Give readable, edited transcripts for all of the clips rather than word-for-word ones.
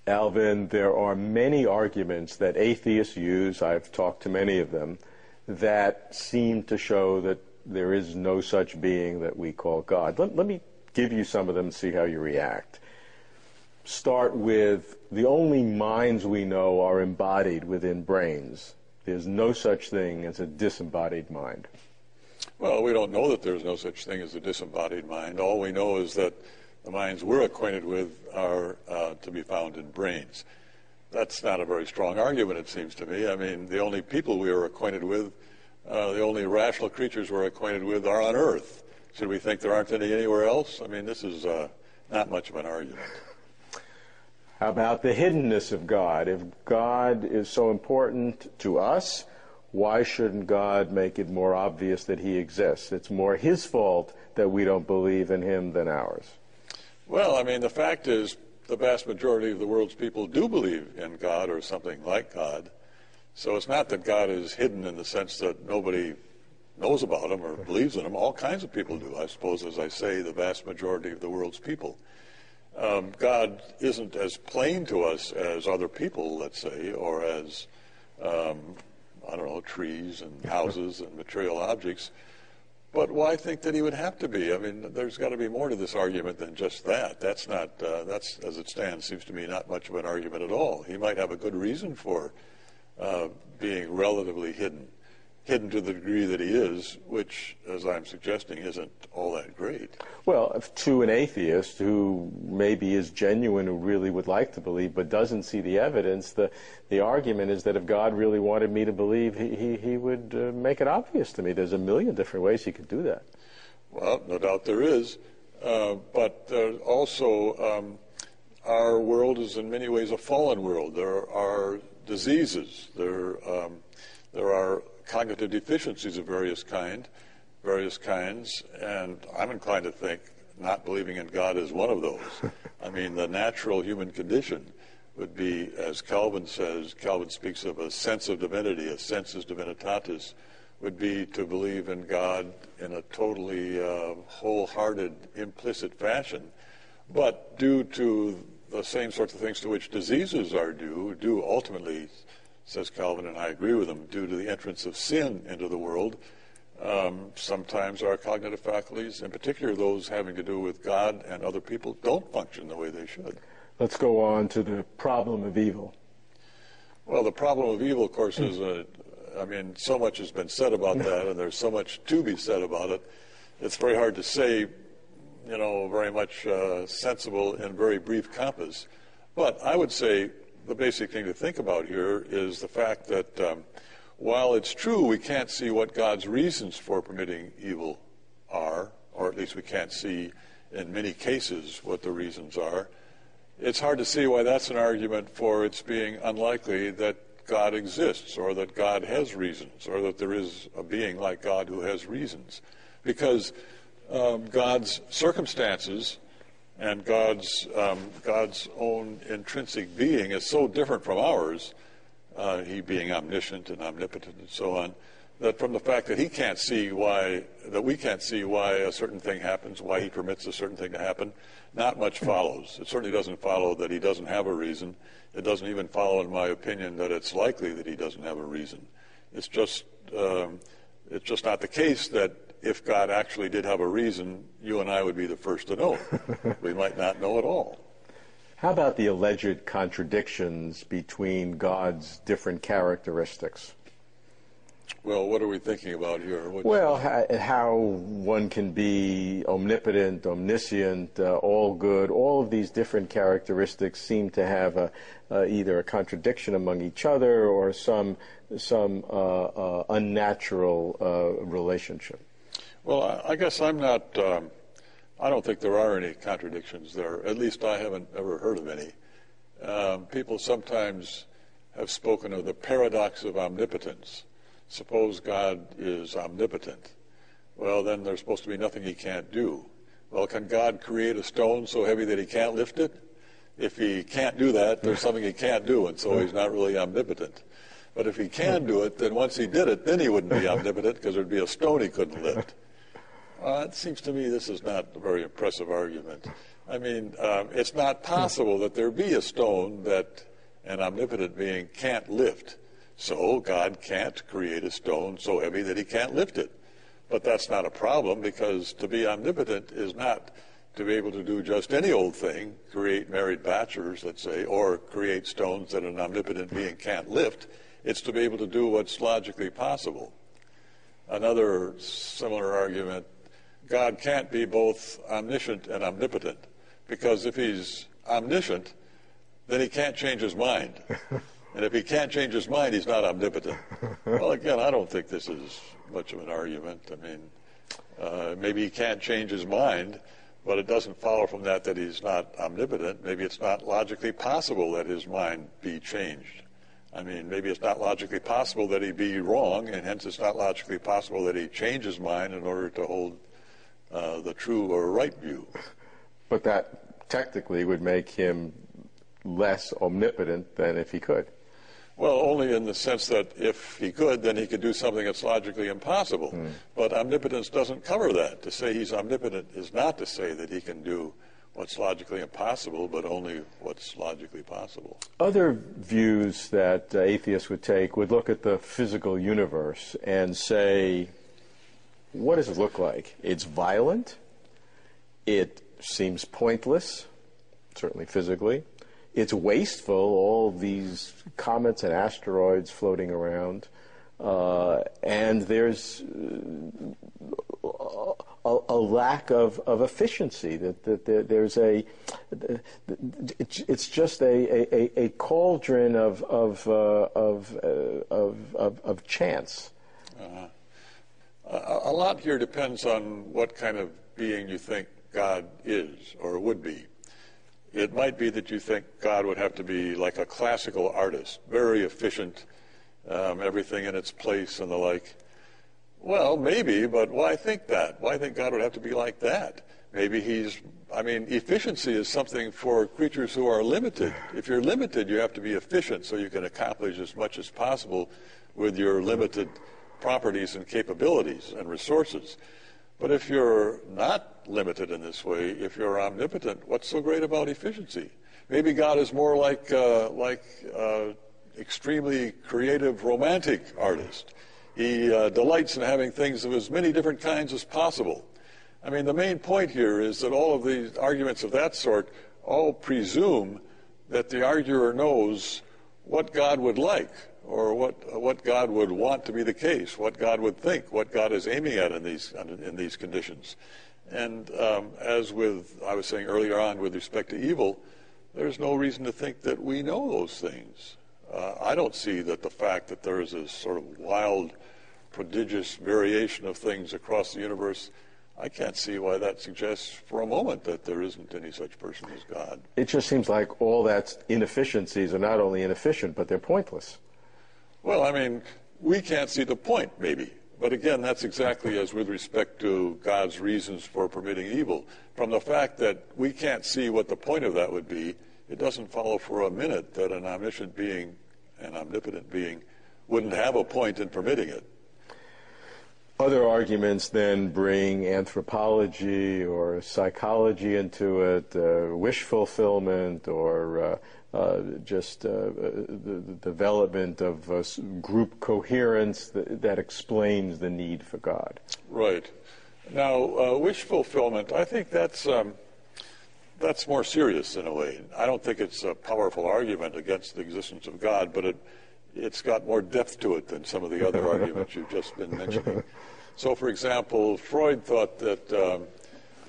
Alvin, there are many arguments that atheists use, I've talked to many of them, that seem to show that there is no such being that we call God. Let me give you some of them and see how you react. Start with the only minds we know are embodied within brains. There's no such thing as a disembodied mind. Well, we don't know that there's no such thing as a disembodied mind. All we know is that the minds we're acquainted with are to be found in brains. That's not a very strong argument, it seems to me. I mean, the only people we are acquainted with, the only rational creatures we're acquainted with are on Earth. Should we think there aren't any anywhere else? I mean, this is not much of an argument. How about the hiddenness of God? If God is so important to us, why shouldn't God make it more obvious that he exists? It's more his fault that we don't believe in him than ours. Well, I mean, the fact is the vast majority of the world's people do believe in God or something like God. So it's not that God is hidden in the sense that nobody knows about him or believes in him. All kinds of people do, I suppose, as I say, the vast majority of the world's people. God isn't as plain to us as other people, let's say, or as, I don't know, trees and houses and material objects. But why think that he would have to be? I mean, there's got to be more to this argument than just that. That's not, that's, as it stands, seems to me not much of an argument at all. He might have a good reason for being relatively hidden to the degree that he is, which, as I'm suggesting, isn't all that great. Well, to an atheist who maybe is genuine, who really would like to believe but doesn't see the evidence, the argument is that if God really wanted me to believe, he would make it obvious to me. There's a million different ways he could do that. Well, no doubt there is. But also, our world is in many ways a fallen world. There are diseases. There are cognitive deficiencies of various kinds, and I'm inclined to think not believing in God is one of those. I mean, the natural human condition would be, as Calvin says, Calvin speaks of a sense of divinity, a sensus divinitatis, would be to believe in God in a totally wholehearted, implicit fashion. But due to the same sorts of things to which diseases are due ultimately, says Calvin, and I agree with him, due to the entrance of sin into the world, sometimes our cognitive faculties, in particular those having to do with God and other people, don't function the way they should. Let's go on to the problem of evil. Well, the problem of evil, of course, is, so much has been said about that, and there's so much to be said about it. It's very hard to say, very much sensible in very brief compass. But I would say the basic thing to think about here is the fact that while it's true we can't see what God's reasons for permitting evil are, or at least we can't see in many cases what the reasons are, it's hard to see why that's an argument for its being unlikely that God exists, or that God has reasons, or that there is a being like God who has reasons. Because God's circumstances and God's own intrinsic being is so different from ours, he being omniscient and omnipotent and so on, that from the fact that we can't see why a certain thing happens, why he permits a certain thing to happen, not much follows. It certainly doesn't follow that he doesn't have a reason. It doesn't even follow, in my opinion, that it's likely that he doesn't have a reason. It's just not the case that if God actually did have a reason, you and I would be the first to know. We might not know at all. How about the alleged contradictions between God's different characteristics? Well, what are we thinking about here? How one can be omnipotent, omniscient, all good. All of these different characteristics seem to have either a contradiction among each other or some unnatural relationship. Well, I guess I'm not, I don't think there are any contradictions there. At least I haven't ever heard of any. People sometimes have spoken of the paradox of omnipotence. Suppose God is omnipotent. Well, then there's supposed to be nothing he can't do. Well, can God create a stone so heavy that he can't lift it? If he can't do that, there's something he can't do, and so he's not really omnipotent. But if he can do it, then once he did it, then he wouldn't be omnipotent because there'd be a stone he couldn't lift. It seems to me this is not a very impressive argument. I mean, it's not possible that there be a stone that an omnipotent being can't lift. So God can't create a stone so heavy that he can't lift it. But that's not a problem, because to be omnipotent is not to be able to do just any old thing, create married bachelors, let's say, or create stones that an omnipotent being can't lift. It's to be able to do what's logically possible. Another similar argument, God can't be both omniscient and omnipotent, because if he's omniscient, then he can't change his mind. And if he can't change his mind, he's not omnipotent. Well, again, I don't think this is much of an argument. I mean, maybe he can't change his mind, but it doesn't follow from that that he's not omnipotent. Maybe it's not logically possible that his mind be changed. I mean, maybe it's not logically possible that he be wrong, and hence it's not logically possible that he change his mind in order to hold the true or right view. But that technically would make him less omnipotent than if he could. Well, only in the sense that if he could, then he could do something that's logically impossible. But omnipotence doesn't cover that. To say he's omnipotent is not to say that he can do what's logically impossible, but only what's logically possible. Other views that atheists would take would look at the physical universe and say, what does it look like? It's violent. It seems pointless, certainly physically. It's wasteful, all these comets and asteroids floating around. And there's a lack of efficiency. That there's it's just a cauldron of chance. A lot here depends on what kind of being you think God is or would be. It might be that you think God would have to be like a classical artist, very efficient, everything in its place and the like. Well, maybe, but why think that? Why think God would have to be like that? Maybe efficiency is something for creatures who are limited. If you're limited, you have to be efficient so you can accomplish as much as possible with your limited properties and capabilities and resources. But if you're not limited in this way, if you're omnipotent, what's so great about efficiency? Maybe God is more like extremely creative, romantic artist. He delights in having things of as many different kinds as possible. I mean, the main point here is that all of these arguments of that sort all presume that the arguer knows what God would like, or what God would want to be the case, what God would think, what God is aiming at in these conditions. And as I was saying earlier on with respect to evil, there's no reason to think that we know those things. I don't see that the fact that there is this sort of wild, prodigious variation of things across the universe, I can't see why that suggests for a moment that there isn't any such person as God. It just seems like all that inefficiencies are not only inefficient, but they're pointless. Well, I mean, we can't see the point, maybe. But again, that's exactly as with respect to God's reasons for permitting evil. From the fact that we can't see what the point of that would be, it doesn't follow for a minute that an omniscient being, an omnipotent being, wouldn't have a point in permitting it. Other arguments then bring anthropology or psychology into it, wish fulfillment, or just the development of group coherence that explains the need for God. Right. Now, wish fulfillment, I think that's more serious in a way. I don't think it's a powerful argument against the existence of God, but it's got more depth to it than some of the other arguments you've just been mentioning. So, for example, Freud thought that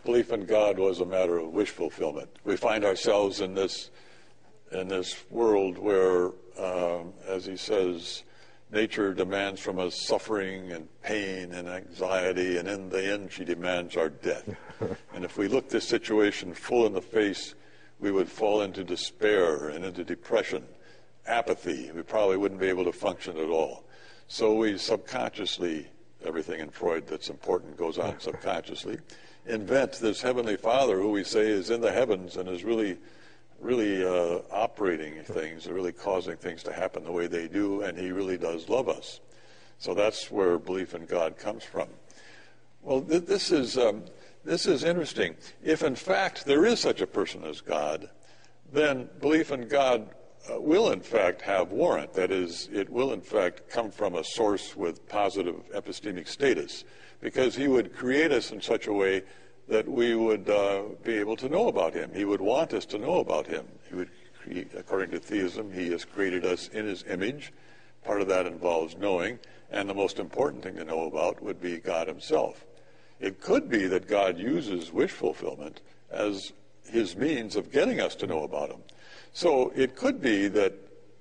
belief in God was a matter of wish fulfillment. We find ourselves in this world where, as he says, nature demands from us suffering and pain and anxiety, and in the end she demands our death. And if we looked this situation full in the face, we would fall into despair and into depression, apathy. We probably wouldn't be able to function at all. So we subconsciously, everything in Freud that's important goes on subconsciously, invent this Heavenly Father who we say is in the heavens and is really operating things, really causing things to happen the way they do, and he really does love us. So that's where belief in God comes from. Well, this is interesting. If in fact there is such a person as God, then belief in God will in fact have warrant. That is, it will in fact come from a source with positive epistemic status, because he would create us in such a way that we would be able to know about him. He would want us to know about him. He would create, according to theism, he has created us in his image. Part of that involves knowing, and the most important thing to know about would be God himself. It could be that God uses wish fulfillment as his means of getting us to know about him. So it could be that,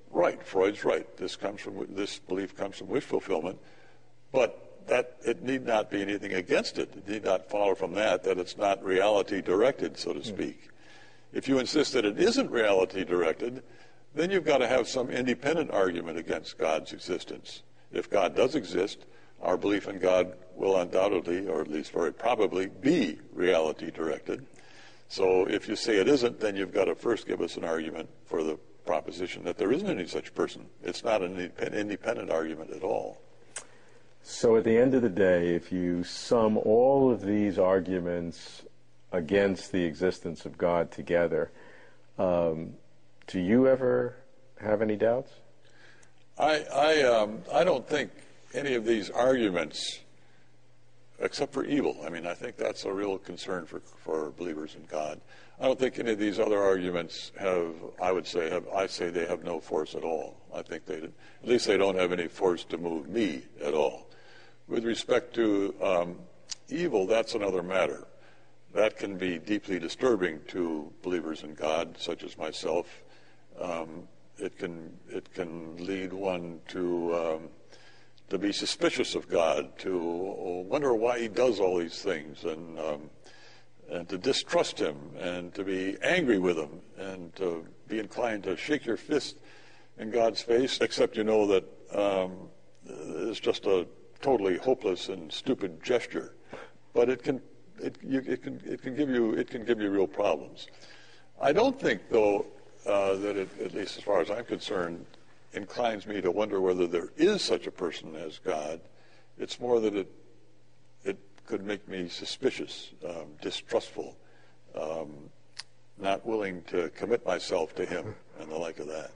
right, Freud's right, this belief comes from wish fulfillment, but that it need not be anything against it. It need not follow from that it's not reality directed, so to speak. If you insist that it isn't reality directed, then you've got to have some independent argument against God's existence. If God does exist, our belief in God will undoubtedly, or at least very probably, be reality directed. So if you say it isn't, then you've got to first give us an argument for the proposition that there isn't any such person. It's not an independent argument at all. So at the end of the day, if you sum all of these arguments against the existence of God together, do you ever have any doubts? I don't think any of these arguments, except for evil. I mean, I think that's a real concern for believers in God. I don't think any of these other arguments I say they have no force at all. I think at least they don't have any force to move me at all. With respect to evil, that's another matter. That can be deeply disturbing to believers in God, such as myself. It can lead one to be suspicious of God, to wonder why he does all these things, and to distrust him, and to be angry with him, and to be inclined to shake your fist in God's face, except you know that it's just a totally hopeless and stupid gesture. But it can give you real problems. I don't think, though, that it, at least as far as I'm concerned, inclines me to wonder whether there is such a person as God. It's more that it could make me suspicious, distrustful, not willing to commit myself to him, and the like of that.